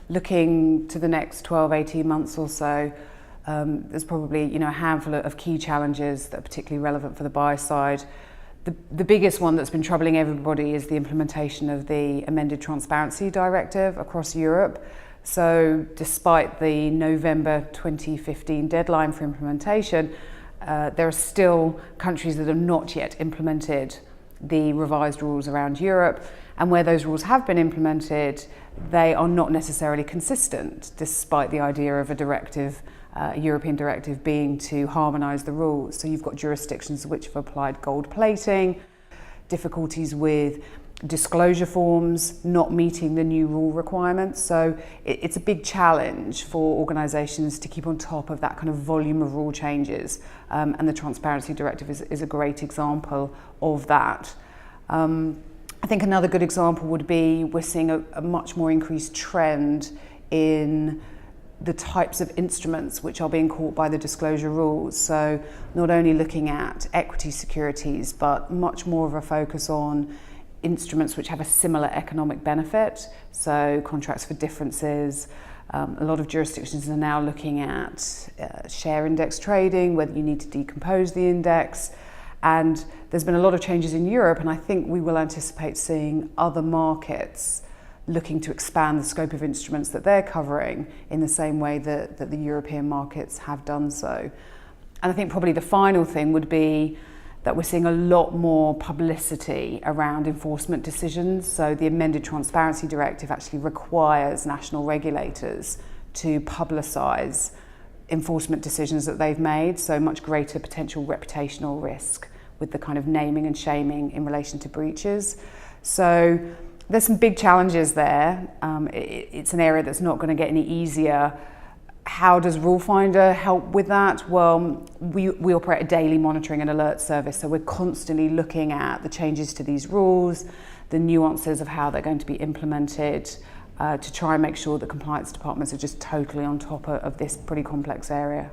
looking to the next 12, 18 months or so, there's probably a handful of key challenges that are particularly relevant for the buy side. The biggest one that's been troubling everybody is the implementation of the amended Transparency Directive across Europe. So despite the November 2015 deadline for implementation, there are still countries that have not yet implemented the revised rules around Europe, and where those rules have been implemented, they are not necessarily consistent, despite the idea of a directive, a European directive, being to harmonise the rules. So you've got jurisdictions which have applied gold plating, difficulties with disclosure forms not meeting the new rule requirements. So it's a big challenge for organisations to keep on top of that kind of volume of rule changes, and the Transparency Directive is a great example of that. I think another good example would be we're seeing a much more increased trend in the types of instruments which are being caught by the disclosure rules. So not only looking at equity securities, but much more of a focus on instruments which have a similar economic benefit. So contracts for differences. A lot of jurisdictions are now looking at share index trading, whether you need to decompose the index. And there's been a lot of changes in Europe, and I think we will anticipate seeing other markets looking to expand the scope of instruments that they're covering in the same way that the European markets have done so. And I think probably the final thing would be that we're seeing a lot more publicity around enforcement decisions. So the amended Transparency Directive actually requires national regulators to publicise enforcement decisions that they've made, so much greater potential reputational risk with the kind of naming and shaming in relation to breaches. So there's some big challenges there. It's an area that's not going to get any easier. How does RuleFinder help with that? Well, we operate a daily monitoring and alert service, so we're constantly looking at the changes to these rules, the nuances of how they're going to be implemented, to try and make sure that compliance departments are just totally on top of this pretty complex area.